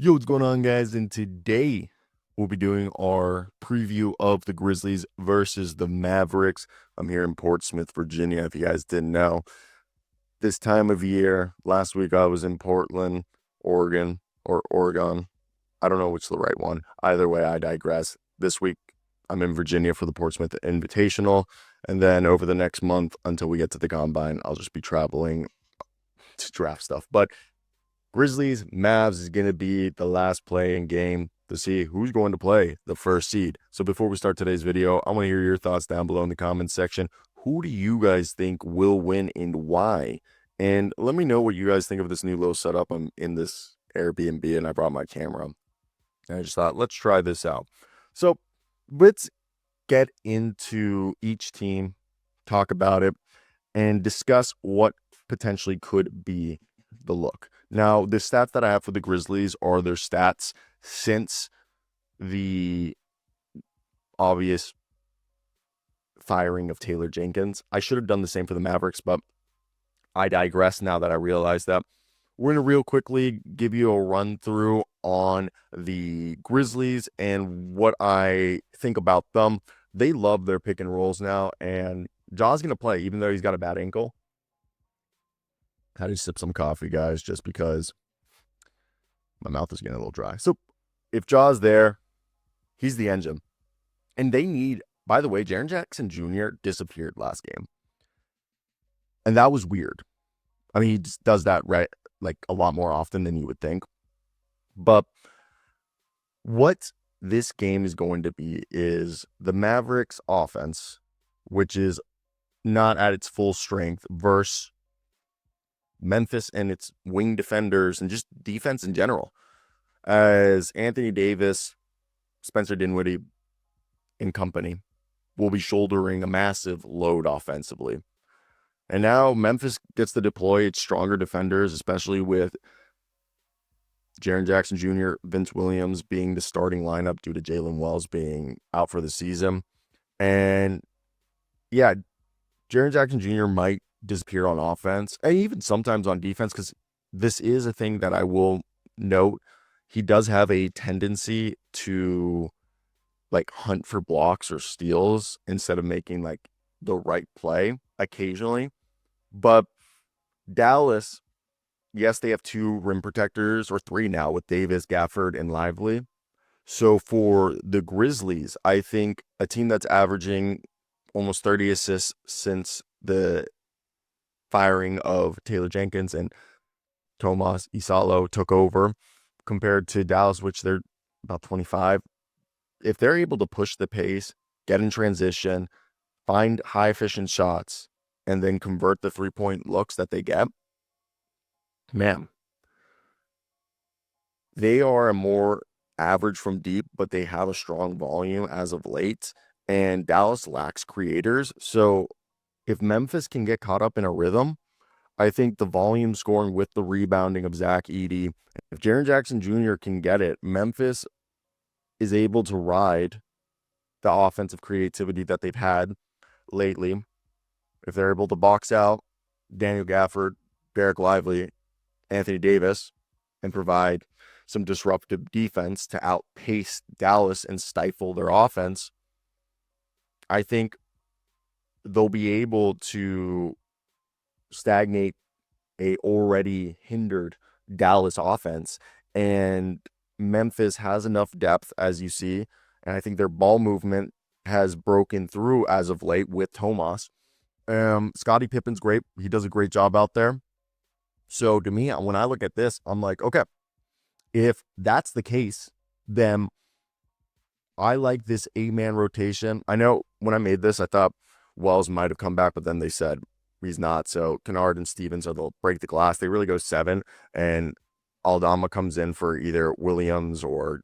Yo, what's going on, guys? And today we'll be doing our preview of the Grizzlies versus the Mavericks. I'm here in Portsmouth, Virginia, if you guys didn't know. This time of year, last week I was in Portland, Oregon, or Oregon. I don't know which is the right one. Either way, I digress. This week I'm in Virginia for the Portsmouth Invitational. And then over the next month until we get to the Combine, I'll just be traveling to draft stuff. But Grizzlies, Mavs is going to be the last playing game to see who's going to play the first seed. So before we start today's video, I want to hear your thoughts down below in the comments section. Who do you guys think will win and why? And let me know what you guys think of this new little setup. I'm in this Airbnb and I brought my camera. And I just thought, let's try this out. So let's get into each team, talk about it, and discuss what potentially could be the look. Now, the stats that I have for the Grizzlies are their stats since the obvious firing of Taylor Jenkins. I should have done the same for the Mavericks, but I digress now that I realize that. We're going to real quickly give you a run through on the Grizzlies and what I think about them. They love their pick and rolls now, and Ja's going to play, even though he's got a bad ankle. Had to sip some coffee, guys, just because my mouth is getting a little dry. So if Ja's there, he's the engine. And they need, by the way, Jaren Jackson Jr. disappeared last game. And that was weird. I mean, he just does that right, like a lot more often than you would think. But what this game is going to be is the Mavericks offense, which is not at its full strength, versus Memphis and its wing defenders and just defense in general, as Anthony Davis, Spencer Dinwiddie, and company will be shouldering a massive load offensively. And now Memphis gets to deploy its stronger defenders, especially with Jaren Jackson Jr., Vince Williams being the starting lineup due to Jalen Wells being out for the season. And yeah, Jaren Jackson Jr. might disappear on offense and even sometimes on defense, because this is a thing that I will note. He does have a tendency to like hunt for blocks or steals instead of making like the right play occasionally. But Dallas, yes, they have 2 rim protectors, or 3 now, with Davis, Gafford, and Lively. So for the Grizzlies, I think a team that's averaging almost 30 assists since the firing of Taylor Jenkins and Tuomas Iisalo took over, compared to Dallas, which they're about 25. If they're able to push the pace, get in transition, find high efficient shots, and then convert the 3-point looks that they get, man, they are a more average from deep, but they have a strong volume as of late, and Dallas lacks creators. So if Memphis can get caught up in a rhythm, I think the volume scoring with the rebounding of Zach Edey, if Jaren Jackson Jr. can get it, Memphis is able to ride the offensive creativity that they've had lately. If they're able to box out Daniel Gafford, Derek Lively, Anthony Davis, and provide some disruptive defense to outpace Dallas and stifle their offense, I think they'll be able to stagnate a already hindered Dallas offense. And Memphis has enough depth, as you see, and I think their ball movement has broken through as of late with Tuomas. Scottie Pippen's great. He does a great job out there. So to me, when I look at this, I'm like, okay, if that's the case, then I like this 8-man rotation. I know when I made this, I thought Wells might have come back, but then they said he's not. So Kennard and Stevens are they'll break the glass. They really go 7, and Aldama comes in for either Williams or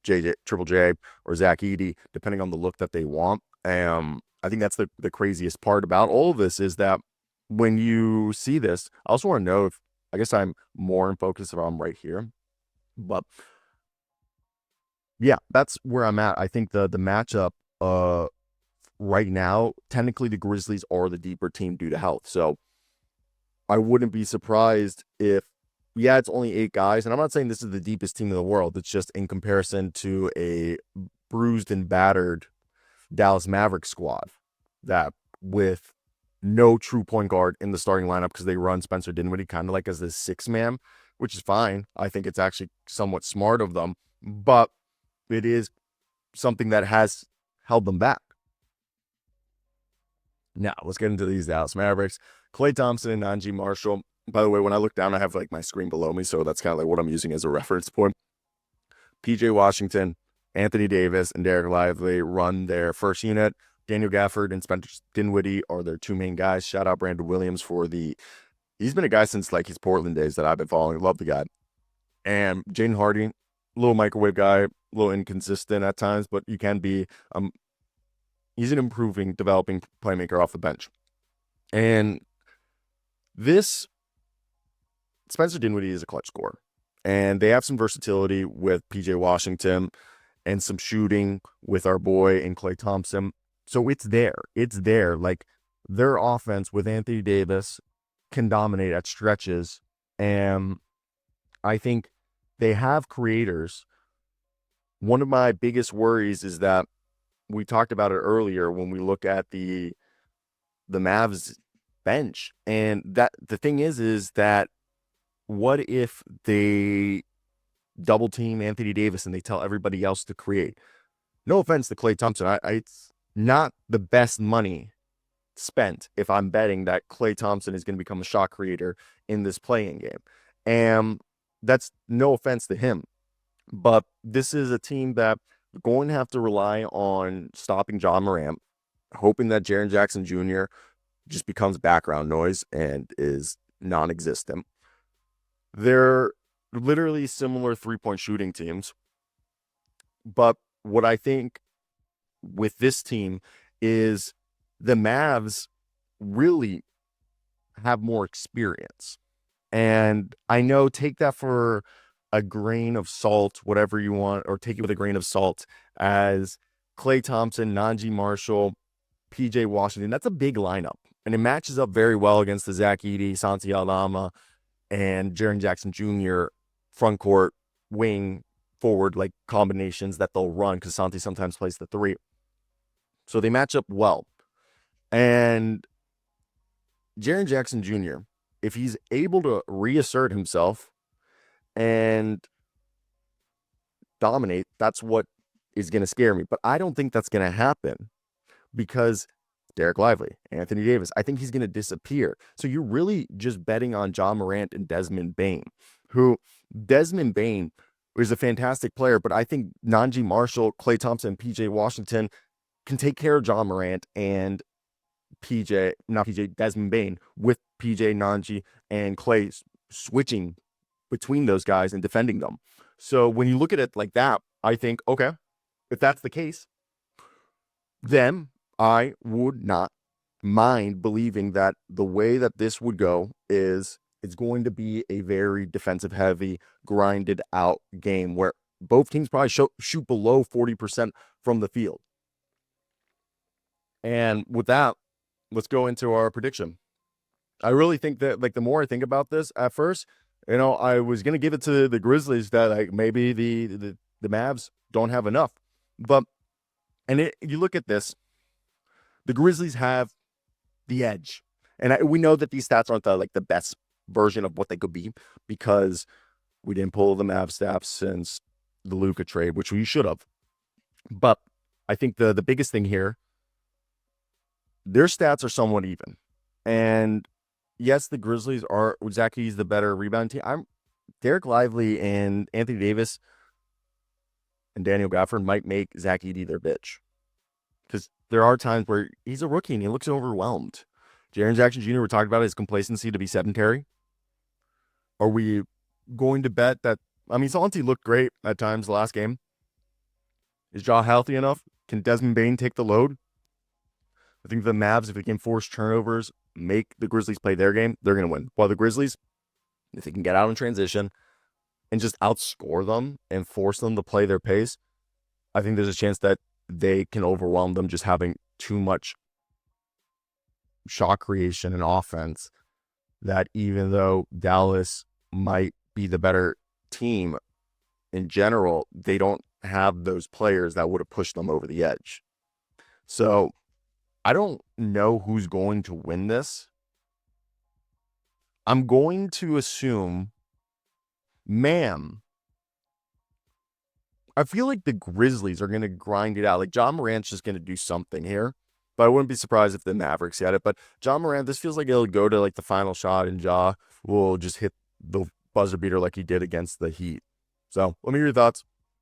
Triple J or Zach Edey, depending on the look that they want. I think that's the craziest part about all of this, is that when you see this, I also want to know if, I guess I'm more in focus if I'm right here, but yeah, that's where I'm at. I think the matchup right now, technically the Grizzlies are the deeper team due to health. So I wouldn't be surprised if yeah, it's only 8 guys. And I'm not saying this is the deepest team in the world. It's just in comparison to a bruised and battered Dallas Mavericks squad that with no true point guard in the starting lineup because they run Spencer Dinwiddie kind of like as the 6 man, which is fine. I think it's actually somewhat smart of them, but it is something that has held them back. Now, let's get into these Dallas Mavericks. Klay Thompson and Naji Marshall. By the way, when I look down, I have like my screen below me, so that's kind of like what I'm using as a reference point. PJ Washington, Anthony Davis, and Derek Lively run their first unit. Daniel Gafford and Spencer Dinwiddie are their 2 main guys. Shout out Brandon Williams for he's been a guy since like his Portland days that I've been following. Love the guy. And Jaden Hardy, little microwave guy, a little inconsistent at times, but you can be, he's an improving, developing playmaker off the bench. And this, Spencer Dinwiddie is a clutch scorer. And they have some versatility with PJ Washington and some shooting with our boy and Klay Thompson. So it's there. It's there. Like their offense with Anthony Davis can dominate at stretches. And I think they have creators. One of my biggest worries is that we talked about it earlier when we look at the Mavs bench. And that the thing is that what if they double team Anthony Davis and they tell everybody else to create? No offense to Klay Thompson. It's not the best money spent if I'm betting that Klay Thompson is going to become a shot creator in this playing game. And that's no offense to him. But this is a team that we're going to have to rely on stopping John Morant, hoping that Jaren Jackson Jr. just becomes background noise and is non-existent. They're literally similar 3-point shooting teams. But what I think with this team is the Mavs really have more experience. And I know, take that for a grain of salt, whatever you want, or take it with a grain of salt, as Klay Thompson, Naji Marshall, PJ Washington. That's a big lineup. And it matches up very well against the Zach Edey, Santi Aldama, and Jaren Jackson Jr. front court, wing, forward, like combinations that they'll run because Santi sometimes plays the 3. So they match up well. And Jaren Jackson Jr., if he's able to reassert himself and dominate, that's what is going to scare me. But I don't think that's going to happen because Derek Lively, Anthony Davis, I think he's going to disappear. So you're really just betting on John Morant and Desmond Bane, who Desmond Bane is a fantastic player, but I think Naji Marshall, Klay Thompson, PJ Washington can take care of John Morant and Desmond Bane with PJ, Naji, and Klay switching between those guys and defending them. So when you look at it like that, I think, okay, if that's the case, then I would not mind believing that the way that this would go is it's going to be a very defensive heavy, grinded out game where both teams probably shoot below 40% from the field. And with that, let's go into our prediction. I really think that, like, the more I think about this at first, I was going to give it to the Grizzlies that, like, maybe the Mavs don't have enough. But, you look at this, the Grizzlies have the edge. And we know that these stats aren't the best version of what they could be because we didn't pull the Mavs stats since the Luka trade, which we should have. But I think the biggest thing here, their stats are somewhat even. And yes, the Grizzlies are, Zach Edey's the better rebound team. Derek Lively and Anthony Davis and Daniel Gafford might make Zach Edey their bitch. Because there are times where he's a rookie and he looks overwhelmed. Jaren Jackson Jr., we're talking about his complacency to be sedentary. Are we going to bet that, Santi looked great at times the last game. Is Ja healthy enough? Can Desmond Bane take the load? I think the Mavs, if they can force turnovers, make the Grizzlies play their game, they're going to win. While the Grizzlies, if they can get out in transition and just outscore them and force them to play their pace, I think there's a chance that they can overwhelm them just having too much shot creation and offense, that even though Dallas might be the better team in general, they don't have those players that would have pushed them over the edge. So I don't know who's going to win this. I'm going to assume, ma'am, I feel like the Grizzlies are going to grind it out. Like John Morant's just going to do something here, but I wouldn't be surprised if the Mavericks had it. But John Morant, this feels like it'll go to like the final shot, and Ja will just hit the buzzer beater like he did against the Heat. So let me hear your thoughts.